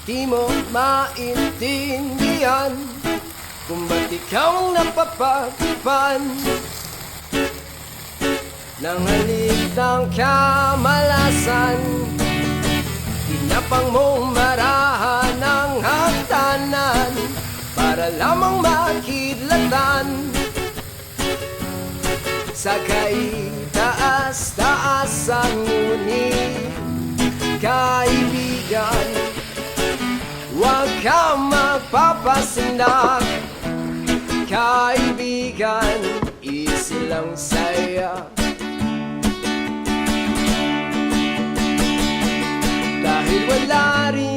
Di mo maintindihan kung ba't ikaw napapagpan ng halik ng kamalasan. Tinapang mong marahan ng hagdanan para lamang makidlatan sa kaitaas-taasan. Ngunit kaibigan, huwag ka magpapasindak. Kaibigan, easy lang saya. Dahil wala rin